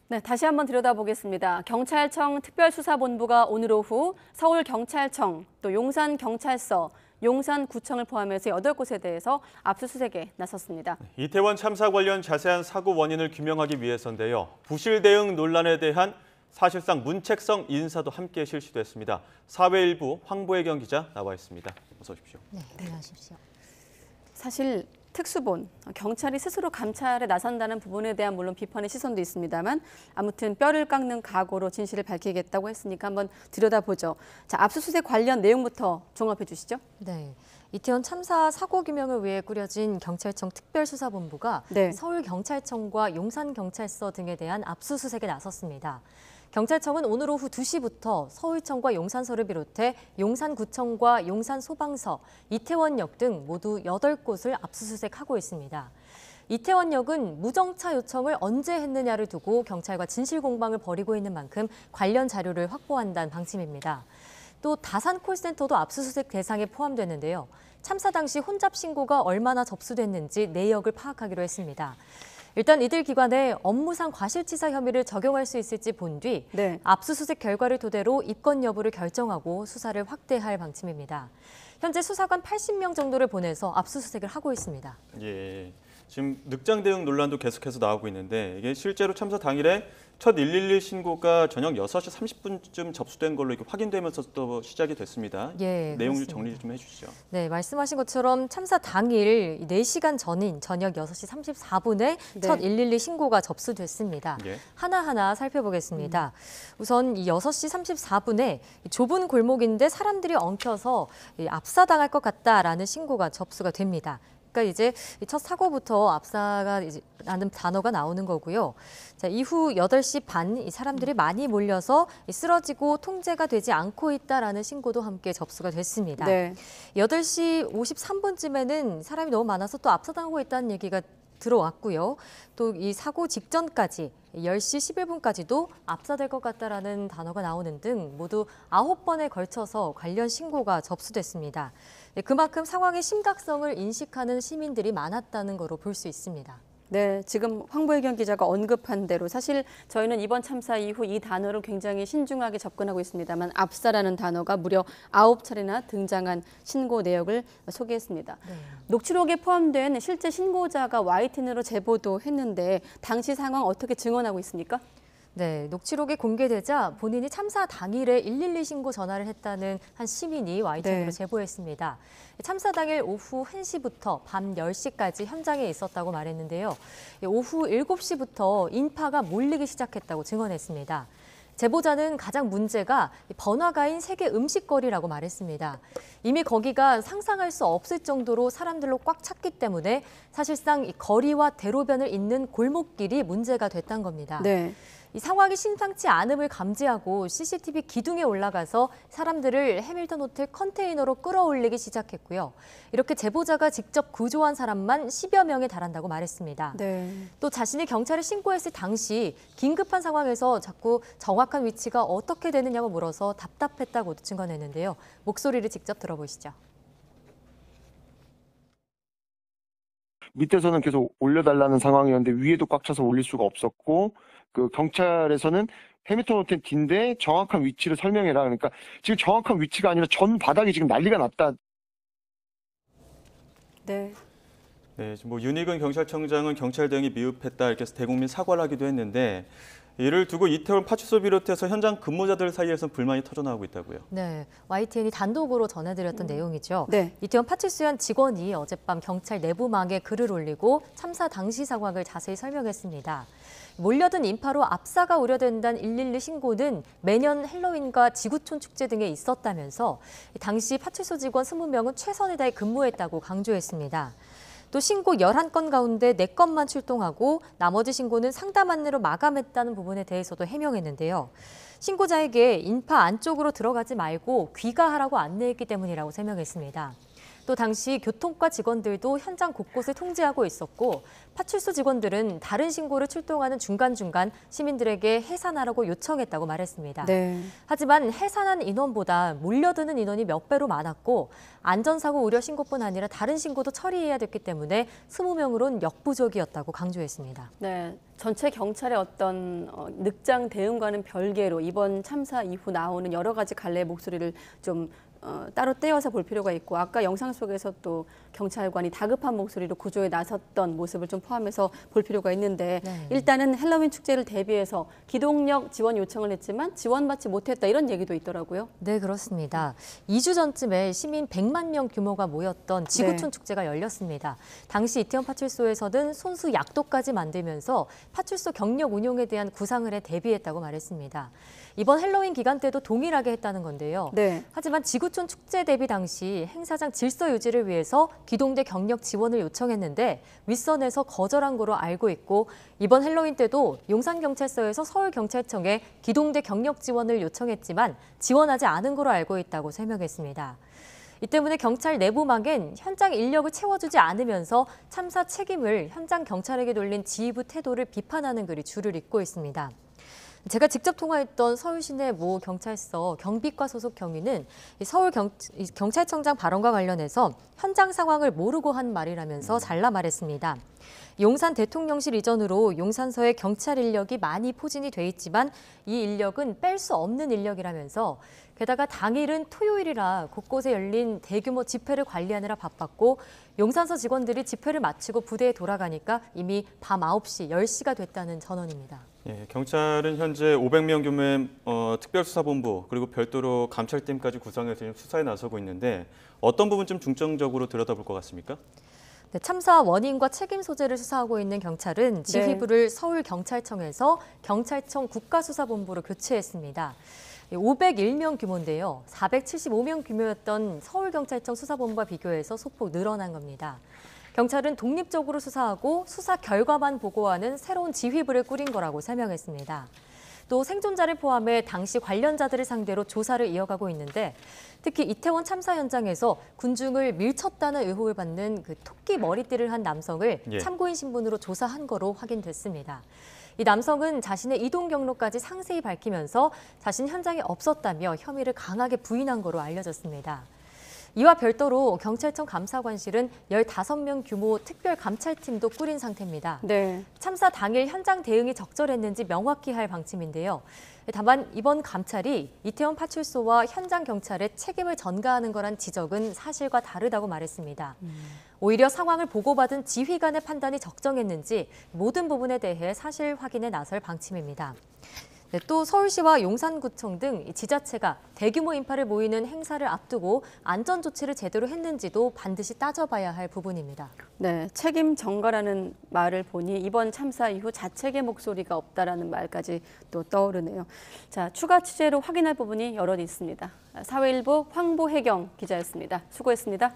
네, 다시 한번 들여다보겠습니다. 경찰청 특별수사본부가 오늘 오후 서울경찰청, 또 용산경찰서, 용산구청을 포함해서 8곳에 대해서 압수수색에 나섰습니다. 이태원 참사 관련 자세한 사고 원인을 규명하기 위해서인데요. 부실 대응 논란에 대한 사실상 문책성 인사도 함께 실시됐습니다. 사회일부 황보혜경 기자 나와 있습니다. 어서 오십시오. 네, 안녕하십시오. 사실 특수본, 경찰이 스스로 감찰에 나선다는 부분에 대한 물론 비판의 시선도 있습니다만 아무튼 뼈를 깎는 각오로 진실을 밝히겠다고 했으니까 한번 들여다보죠. 자, 압수수색 관련 내용부터 종합해 주시죠. 네, 이태원 참사 사고 규명을 위해 꾸려진 경찰청 특별수사본부가 네. 서울경찰청과 용산경찰서 등에 대한 압수수색에 나섰습니다. 경찰청은 오늘 오후 2시부터 서울청과 용산서를 비롯해 용산구청과 용산소방서, 이태원역 등 모두 8곳을 압수수색하고 있습니다. 이태원역은 무정차 요청을 언제 했느냐를 두고 경찰과 진실 공방을 벌이고 있는 만큼 관련 자료를 확보한다는 방침입니다. 또 다산 콜센터도 압수수색 대상에 포함됐는데요. 참사 당시 혼잡 신고가 얼마나 접수됐는지 내역을 파악하기로 했습니다. 일단 이들 기관에 업무상 과실치사 혐의를 적용할 수 있을지 본 뒤 네. 압수수색 결과를 토대로 입건 여부를 결정하고 수사를 확대할 방침입니다. 현재 수사관 80명 정도를 보내서 압수수색을 하고 있습니다. 예, 지금 늑장 대응 논란도 계속해서 나오고 있는데 이게 실제로 참사 당일에 첫 112 신고가 저녁 6시 30분쯤 접수된 걸로 이렇게 확인되면서 또 시작이 됐습니다. 예, 내용 그렇습니다. 정리 좀 해주시죠. 네, 말씀하신 것처럼 참사 당일 4시간 전인 저녁 6시 34분에 네. 첫 112 신고가 접수됐습니다. 예. 하나하나 살펴보겠습니다. 우선 이 6시 34분에 좁은 골목인데 사람들이 엉켜서 압사당할 것 같다라는 신고가 접수가 됩니다. 그러니까 이제 첫 사고부터 압사가 라는 단어가 나오는 거고요. 자, 이후 8시 반 이 사람들이 많이 몰려서 쓰러지고 통제가 되지 않고 있다라는 신고도 함께 접수가 됐습니다. 네. 8시 53분쯤에는 사람이 너무 많아서 또 압사당하고 있다는 얘기가 들어왔고요. 또 이 사고 직전까지 10시 11분까지도 압사될 것 같다라는 단어가 나오는 등 모두 9번에 걸쳐서 관련 신고가 접수됐습니다. 그만큼 상황의 심각성을 인식하는 시민들이 많았다는 거로 볼 수 있습니다. 네, 지금 황보혜경 기자가 언급한 대로 사실 저희는 이번 참사 이후 이 단어를 굉장히 신중하게 접근하고 있습니다만 압사라는 단어가 무려 9차례나 등장한 신고 내역을 소개했습니다. 네. 녹취록에 포함된 실제 신고자가 YTN으로 제보도 했는데 당시 상황 어떻게 증언하고 있습니까? 네, 녹취록이 공개되자 본인이 참사 당일에 112 신고 전화를 했다는 한 시민이 YTN으로 네. 제보했습니다. 참사 당일 오후 1시부터 밤 10시까지 현장에 있었다고 말했는데요. 오후 7시부터 인파가 몰리기 시작했다고 증언했습니다. 제보자는 가장 문제가 번화가인 세계 음식거리라고 말했습니다. 이미 거기가 상상할 수 없을 정도로 사람들로 꽉 찼기 때문에 사실상 이 거리와 대로변을 잇는 골목길이 문제가 됐다는 겁니다. 네. 이 상황이 심상치 않음을 감지하고 CCTV 기둥에 올라가서 사람들을 해밀턴 호텔 컨테이너로 끌어올리기 시작했고요. 이렇게 제보자가 직접 구조한 사람만 10여 명에 달한다고 말했습니다. 네. 또 자신이 경찰에 신고했을 당시 긴급한 상황에서 자꾸 정확한 위치가 어떻게 되느냐고 물어서 답답했다고도 증언했는데요. 목소리를 직접 들어보시죠. 밑에서는 계속 올려달라는 상황이었는데 위에도 꽉 차서 올릴 수가 없었고 그 경찰에서는 해밀턴 호텔 뒤인데 정확한 위치를 설명해라. 그러니까 지금 정확한 위치가 아니라 전 바닥이 지금 난리가 났다. 네. 네, 지금 윤익은 경찰청장은 경찰 대응이 미흡했다 이렇게 해서 대국민 사과를 하기도 했는데 이를 두고 이태원 파출소 비롯해서 현장 근무자들 사이에서 불만이 터져나오고 있다고요. 네, YTN이 단독으로 전해드렸던 내용이죠. 네. 이태원 파출소 한 직원이 어젯밤 경찰 내부망에 글을 올리고 참사 당시 상황을 자세히 설명했습니다. 몰려든 인파로 압사가 우려된다는 112 신고는 매년 헬로윈과 지구촌 축제 등에 있었다면서 당시 파출소 직원 20명은 최선을 다해 근무했다고 강조했습니다. 또 신고 11건 가운데 4건만 출동하고 나머지 신고는 상담 안내로 마감했다는 부분에 대해서도 해명했는데요. 신고자에게 인파 안쪽으로 들어가지 말고 귀가하라고 안내했기 때문이라고 설명했습니다. 또 당시 교통과 직원들도 현장 곳곳을 통제하고 있었고 파출소 직원들은 다른 신고를 출동하는 중간중간 시민들에게 해산하라고 요청했다고 말했습니다. 네. 하지만 해산한 인원보다 몰려드는 인원이 몇 배로 많았고 안전사고 우려 신고뿐 아니라 다른 신고도 처리해야 됐기 때문에 20명으로는 역부족이었다고 강조했습니다. 네, 전체 경찰의 어떤 늑장 대응과는 별개로 이번 참사 이후 나오는 여러 가지 갈래의 목소리를 좀 따로 떼어서 볼 필요가 있고 아까 영상 속에서 또 경찰관이 다급한 목소리로 구조에 나섰던 모습을 좀 포함해서 볼 필요가 있는데 네. 일단은 헬로윈 축제를 대비해서 기동력 지원 요청을 했지만 지원받지 못했다 이런 얘기도 있더라고요. 네, 그렇습니다. 2주 전쯤에 시민 100만 명 규모가 모였던 지구촌 축제가 열렸습니다. 당시 이태원 파출소에서는 손수 약도까지 만들면서 파출소 경력 운용에 대한 구상을 해 대비했다고 말했습니다. 이번 헬로윈 기간 때도 동일하게 했다는 건데요. 네. 하지만 지구촌 축제 대비 당시 행사장 질서 유지를 위해서 기동대 경력 지원을 요청했는데 윗선에서 거절한 거로 알고 있고 이번 헬로윈 때도 용산경찰서에서 서울경찰청에 기동대 경력 지원을 요청했지만 지원하지 않은 거로 알고 있다고 설명했습니다. 이 때문에 경찰 내부망엔 현장 인력을 채워주지 않으면서 참사 책임을 현장 경찰에게 돌린 지휘부 태도를 비판하는 글이 줄을 잇고 있습니다. 제가 직접 통화했던 서울시내 모 경찰서 경비과 소속 경위는 경찰청장 발언과 관련해서 현장 상황을 모르고 한 말이라면서 잘라 말했습니다. 용산 대통령실 이전으로 용산서에 경찰 인력이 많이 포진이 돼 있지만 이 인력은 뺄 수 없는 인력이라면서 게다가 당일은 토요일이라 곳곳에 열린 대규모 집회를 관리하느라 바빴고 용산서 직원들이 집회를 마치고 부대에 돌아가니까 이미 밤 9시, 10시가 됐다는 전언입니다. 예, 경찰은 현재 500명 규모의 특별수사본부 그리고 별도로 감찰팀까지 구성해서 지금 수사에 나서고 있는데 어떤 부분 좀 중점적으로 들여다볼 것 같습니까? 네, 참사 원인과 책임 소재를 수사하고 있는 경찰은 지휘부를 서울경찰청에서 경찰청 국가수사본부로 교체했습니다. 501명 규모인데요. 475명 규모였던 서울경찰청 수사본부와 비교해서 소폭 늘어난 겁니다. 경찰은 독립적으로 수사하고 수사 결과만 보고하는 새로운 지휘부를 꾸린 거라고 설명했습니다. 또 생존자를 포함해 당시 관련자들을 상대로 조사를 이어가고 있는데 특히 이태원 참사 현장에서 군중을 밀쳤다는 의혹을 받는 그 토끼 머리띠를 한 남성을 참고인 신분으로 조사한 거로 확인됐습니다. 이 남성은 자신의 이동 경로까지 상세히 밝히면서 자신 현장에 없었다며 혐의를 강하게 부인한 거로 알려졌습니다. 이와 별도로 경찰청 감사관실은 15명 규모 특별감찰팀도 꾸린 상태입니다. 네. 참사 당일 현장 대응이 적절했는지 명확히 할 방침인데요. 다만 이번 감찰이 이태원 파출소와 현장 경찰의 책임을 전가하는 거란 지적은 사실과 다르다고 말했습니다. 오히려 상황을 보고받은 지휘관의 판단이 적정했는지 모든 부분에 대해 사실 확인에 나설 방침입니다. 네, 또 서울시와 용산구청 등 지자체가 대규모 인파를 모이는 행사를 앞두고 안전 조치를 제대로 했는지도 반드시 따져봐야 할 부분입니다. 네, 책임 전가라는 말을 보니 이번 참사 이후 자책의 목소리가 없다라는 말까지 또 떠오르네요. 자, 추가 취재로 확인할 부분이 여럿 있습니다. 사회일보 황보혜경 기자였습니다. 수고했습니다.